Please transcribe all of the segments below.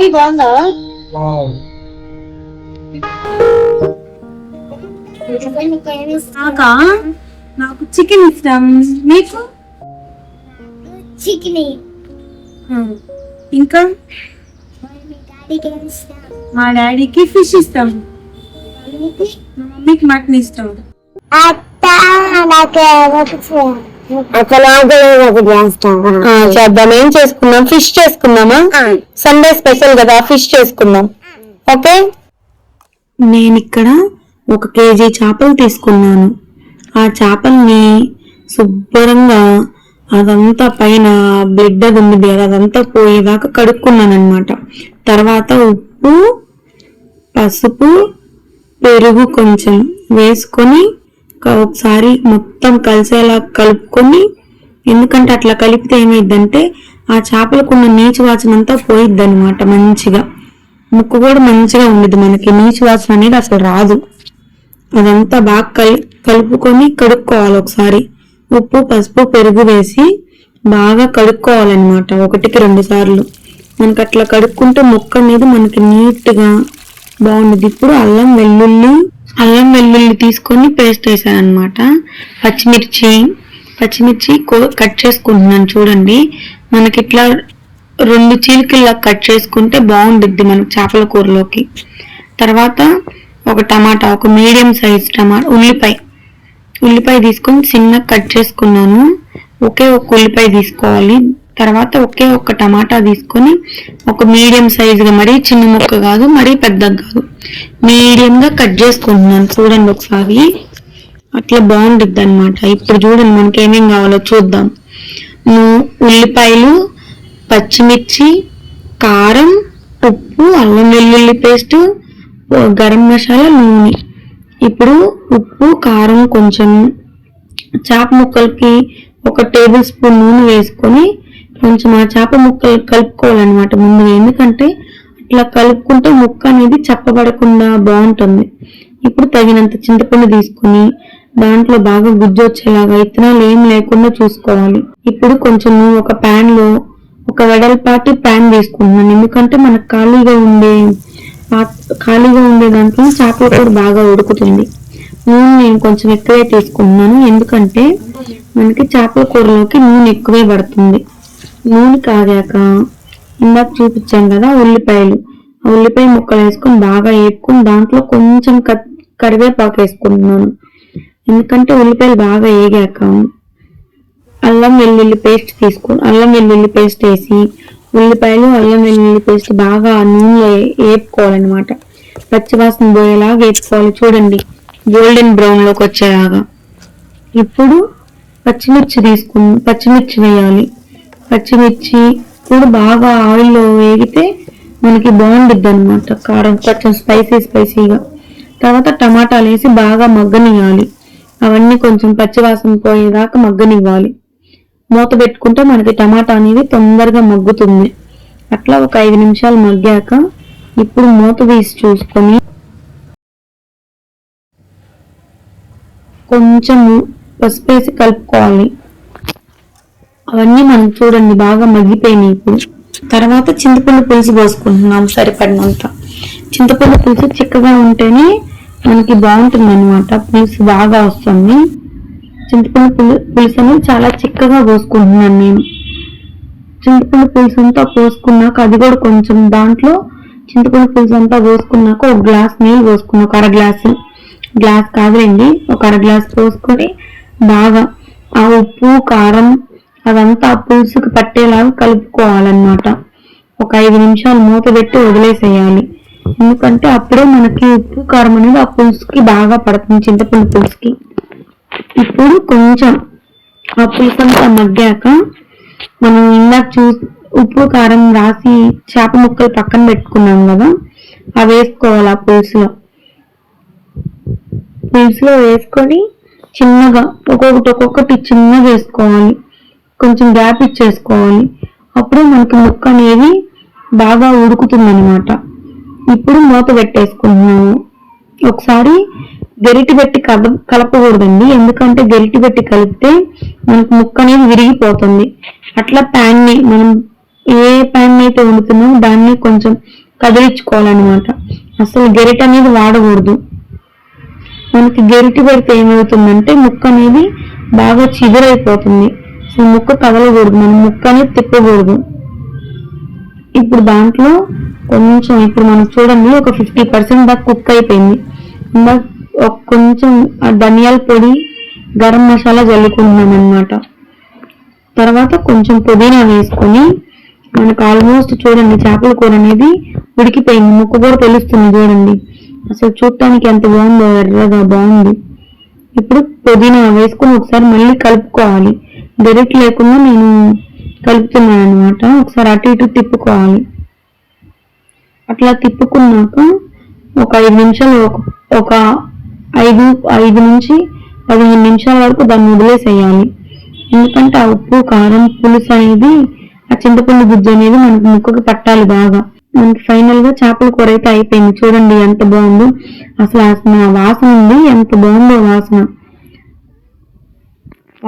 Mummy బాగుందా? నాకు chicken ఇష్టం. మీకు? చికెన్. ఇంకా మా డాడీకి ఫిష్ ఇష్టం. మమ్మీకి మటన్ ఇష్టం. చేద్దాం. ఏం చేసుకుందాం? ఫిష్ చేసుకుందామా? సండే స్పెషల్ కదా, ఫిష్ చేసుకుందాం. ఓకే. నేను ఇక్కడ 1 కేజీ చేపలు తీసుకున్నాను. ఆ చేపల్ని శుభ్రంగా అదంతా పైన బ్లడ్ అది ఉంది అదంతా పోయేదాకా కడుక్కున్నాను అనమాట. తర్వాత ఉప్పు, పసుపు, పెరుగు కొంచెం వేసుకొని ఒకసారి మొత్తం కలిసేలా కలుపుకొని, ఎందుకంటే అట్లా కలిపితే ఏమైందంటే ఆ చేపలకున్న నీచు వాసన అంతా పోయిద్ది అనమాట. మంచిగా ముక్కు కూడా మంచిగా ఉండదు, మనకి నీచు వాసన అనేది అసలు రాదు. అదంతా బాగా కలుపుకొని కడుక్కోవాలి. ఒకసారి ఉప్పు, పసుపు, పెరుగు వేసి బాగా కడుక్కోవాలన్నమాట 1కి 2 సార్లు. మనకి అట్లా కడుక్కుంటే ముక్క అనేది మనకి నీట్గా బాగుండదు. ఇప్పుడు అల్లం వెల్లుల్లి తీసుకొని పేస్ట్ వేసాను అనమాట. పచ్చిమిర్చి కట్ చేసుకుంటున్నాను. చూడండి, మనకి ఇట్లా 2 చీలికల్లా కట్ చేసుకుంటే బాగుంటుంది మనకి చేపల కూరలోకి. తర్వాత ఒక టమాటా, ఒక మీడియం సైజ్ టమాటా, ఉల్లిపాయ తీసుకొని చిన్నగా కట్ చేసుకున్నాను. ఒకే ఒక ఉల్లిపాయ తీసుకోవాలి. తర్వాత ఒకే ఒక టమాటా తీసుకొని ఒక మీడియం సైజుగా, మరీ చిన్న ముక్క కాదు, మరీ పెద్దగా కాదు, మీడియంగా కట్ చేసుకుంటున్నాను. చూడండి ఒకసారి, అట్లా బాగుంటుంది అనమాట. ఇప్పుడు చూడండి మనకి ఏమేం కావాలో చూద్దాం. ఉల్లిపాయలు, పచ్చిమిర్చి, కారం, ఉప్పు, అల్లం వెల్లుల్లి పేస్ట్, గరం మసాలా, నూనె. ఇప్పుడు ఉప్పు, కారం, కొంచెం చేప ముక్కలకి 1 టేబుల్ స్పూన్ నూనె వేసుకొని కొంచెం ఆ చేప ముక్కలు కలుపుకోవాలన్నమాట ముందుగా. ఎందుకంటే అట్లా కలుపుకుంటే ముక్క అనేది చప్పబడకుండా బాగుంటుంది. ఇప్పుడు తగినంత చింతపండు తీసుకొని దాంట్లో బాగా గుజ్జు వచ్చేలాగా, ఇత్తనాలు ఏం లేకుండా చూసుకోవాలి. ఇప్పుడు కొంచెం ఒక ప్యాన్ లో ఒక వెడల్పాటి ప్యాన్ తీసుకుంటున్నాను. ఎందుకంటే మనకు ఖాళీగా ఉండే దాంట్లో చేపల కూర బాగా ఉడుకుతుంది. నూనె నేను కొంచెం ఎక్కువే తీసుకుంటున్నాను, ఎందుకంటే మనకి చేపల కూరలోకి నూనె ఎక్కువే పడుతుంది. నూనె కాగాక ఇందాక చూపించాను కదా ఉల్లిపాయ ముక్కలు వేసుకొని బాగా వేపుకొని దాంట్లో కొంచెం కరివేపాకు వేసుకుంటున్నాను. ఎందుకంటే ఉల్లిపాయలు బాగా వేగాక అల్లం వెల్లుల్లి పేస్ట్ వేసి ఉల్లిపాయలు, అల్లం వెల్లుల్లి పేస్ట్ బాగా నూనెలో వేపుకోవాలన్నమాట. పచ్చివాసన పోయేలాగా వేపుకోవాలి. చూడండి, గోల్డెన్ బ్రౌన్ లోకి వచ్చేలాగా. ఇప్పుడు పచ్చిమిర్చి వేయాలి. పచ్చిమిర్చి కూడా బాగా ఆయిల్లో వేగితే మనకి బాగుంటుంది అనమాట. కారం కొంచెం స్పైసీగా. తర్వాత టమాటాలు వేసి బాగా మగ్గనివ్వాలి. అవన్నీ కొంచెం పచ్చివాసన పోయేదాకా మగ్గనివ్వాలి. మూత పెట్టుకుంటే మనకి టమాటా అనేది తొందరగా మగ్గుతుంది. అట్లా ఒక 5 నిమిషాలు మగ్గాక ఇప్పుడు మూత తీసి చూసుకొని కొంచెం పసుపు వేసి కలుపుకోవాలి. అవన్నీ మనం చూడండి బాగా మగ్గిపోయినాయి. ఇప్పుడు తర్వాత చింతపండు పులుసు పోసుకుంటున్నాం సరిపడినంత. చింతపండు పులుసు చిక్కగా ఉంటేనే మనకి బాగుంటుంది అనమాట, పులుసు బాగా వస్తుంది. చింతపండు పులుసు అనేది చాలా చిక్కగా పోసుకుంటున్నాను నేను. చింతపండు పులుసు అంతా పోసుకున్నాక అది కూడా కొంచెం దాంట్లో చింతపండు పులుసు అంతా పోసుకున్నాక 1 గ్లాస్ నీళ్ళు పోసుకున్నా. ఒక గ్లాస్ కాదులేండి, ఒక 1/2 గ్లాస్ పోసుకొని బాగా ఆ ఉప్పు, కారం అదంతా ఆ పులుసుకి పట్టేలాగా కలుపుకోవాలన్నమాట. ఒక 5 నిమిషాలు మూత పెట్టి వదిలేసేయాలి. ఎందుకంటే అప్పుడే మనకి ఉప్పు, కారం అనేది ఆ పులుసుకి బాగా పడుతుంది, చింతపండు పులుసుకి. ఇప్పుడు కొంచెం ఆ పులుసు అంతా మగ్గాక మనం ఇందాక ఉప్పు, కారం రాసి చేప ముక్కలు పక్కన పెట్టుకున్నాం కదా, అవి వేసుకోవాలి. ఆ పులుసులో వేసుకొని చిన్నగా ఒక్కొక్కటి చిన్నగా వేసుకోవాలి. కొంచెం గ్యాప్ ఇచ్చేసుకోవాలి. అప్పుడు మనకి ముక్క అనేది బాగా ఉడుకుతుంది అనమాట. ఇప్పుడు మూత పెట్టేసుకుంటున్నాము. ఒకసారి గరిటె పెట్టి కలపకూడదండి, ఎందుకంటే గరిటె పెట్టి కలిపితే మనకు ముక్క అనేది విరిగిపోతుంది. అట్లా ప్యాన్ని మనం ఏ ప్యాన్ అయితే వండుతున్నామో దాన్ని కొంచెం కదిలించుకోవాలన్నమాట. అసలు గెరిట అనేది వాడకూడదు. మనకి గెరిటి పెడితే ఏమవుతుందంటే ముక్క అనేది బాగా చిగురైపోతుంది. అసలు ముక్క కదలకూడదు, మనం ముక్క అనేది తిప్పకూడదు. ఇప్పుడు దాంట్లో కొంచెం ఇప్పుడు మనం చూడండి ఒక 50% దాకా కుక్ అయిపోయింది. కొంచెం ధనియాల పొడి, గరం మసాలా జల్లుకుంటున్నాం అన్నమాట. తర్వాత కొంచెం పుదీనా వేసుకొని మనకు ఆల్మోస్ట్ చూడండి చేపల కూర అనేది ఉడికిపోయింది. ముక్క కూడా తెలుస్తుంది చూడండి. అసలు చూడటానికి ఎంత బాగుందో, ఎర్రగా బాగుంది. ఇప్పుడు పుదీనా వేసుకొని ఒకసారి మళ్ళీ కలుపుకోవాలి. గరిటె లేకుండా నేను కలుపుతున్నాను అనమాట. ఒకసారి అటు ఇటు తిప్పుకోవాలి. అట్లా తిప్పుకున్నాక ఒక 5 నిమిషాలు ఒక 5 నుంచి 15 నిమిషాల వరకు దాన్ని వదిలేసేయాలి. ఎందుకంటే ఆ ఉప్పు, కారం, పులుసు అనేది, ఆ చింతపండు గుజ్జు అనేది మనకి ముక్కకు పట్టాలి బాగా. మనకి ఫైనల్ గా చేపల కూర అయితే అయిపోయింది. చూడండి ఎంత బాగుందో. అసలు వాసన ఉంది, ఎంత బాగుందో వాసన.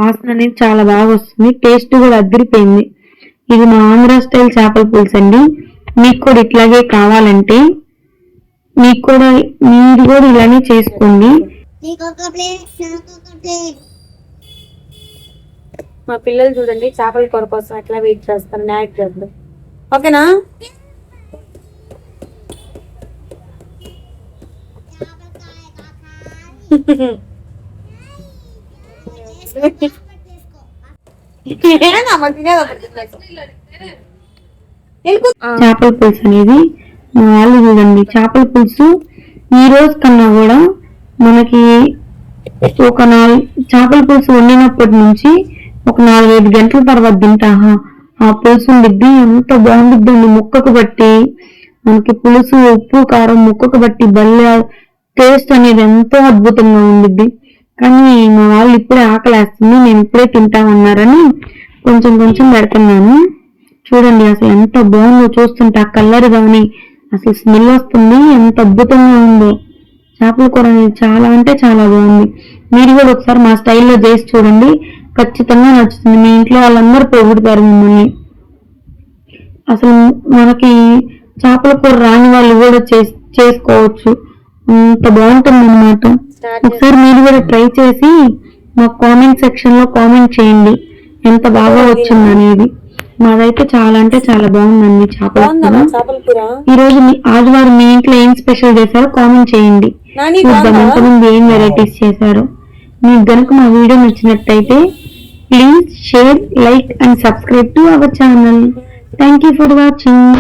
వాసన అనేది చాలా బాగా వస్తుంది. టేస్ట్ కూడా అదిరిపోయింది. ఇది మా ఆంధ్ర స్టైల్ చేపల పులుసు అండి. మీకు కూడా ఇట్లాగే కావాలంటే మీరు కూడా ఇలానే చేసుకోండి. మా పిల్లలు చూడండి చేపల కూర కోసం ఎట్లా వెయిట్ చేస్తారు. నాక్ చేద్దాం, ఓకేనా? చేపల పులుసు అనేది వాళ్ళు చూడండి. చేపల పులుసు ఈ రోజు కన్నా కూడా మనకి ఒక 4 చేపల పులుసు వండినప్పటి నుంచి ఒక 4-5 గంటల తర్వాత తింటా ఆ పులుసు ఉండిద్ది. ఎంత బాగుండిద్దండి. ముక్కకు బట్టి మనకి పులుసు, ఉప్పు, కారం ముక్కకు బట్టి భలే టేస్ట్ అనేది ఎంతో అద్భుతంగా ఉండిద్ది. కానీ మా వాళ్ళు ఇప్పుడే ఆకలేస్తుంది, నేను ఇప్పుడే తింటామన్నారని కొంచెం కొంచెం పెడుతున్నాను. చూడండి అసలు ఎంత బాగుందో. చూస్తుంటే ఆ కలర్ కానీ అసలు స్మెల్ వస్తుంది. ఎంత అద్భుతంగా ఉందో. చేపల కూర అనేది చాలా అంటే చాలా బాగుంది. మీరు కూడా ఒకసారి మా స్టైల్లో చేసి చూడండి, ఖచ్చితంగా నచ్చుతుంది. మీ ఇంట్లో వాళ్ళందరూ పొగుడుతారు మిమ్మల్ని. అసలు మనకి చేపల కూర రాని వాళ్ళు కూడా చేసుకోవచ్చు. అంత బాగుంటుంది అన్నమాట. ఒకసారి మీరు కూడా ట్రై చేసి మా కామెంట్ సెక్షన్ లో కామెంట్ చేయండి ఎంత బాగా వచ్చింది అనేది. మాదైతే చాలా అంటే చాలా బాగుందండి చేపల కూర. ఈ రోజు ఆదివారం మీ ఇంట్లో ఏం స్పెషల్ చేశారో కామెంట్ చేయండి. చూద్దాం ఎంతమంది ఏం వెరైటీస్ చేశారో. మీకు గనుక మా వీడియో నచ్చినట్టయితే please share, like and subscribe to our channel. Thank you for watching.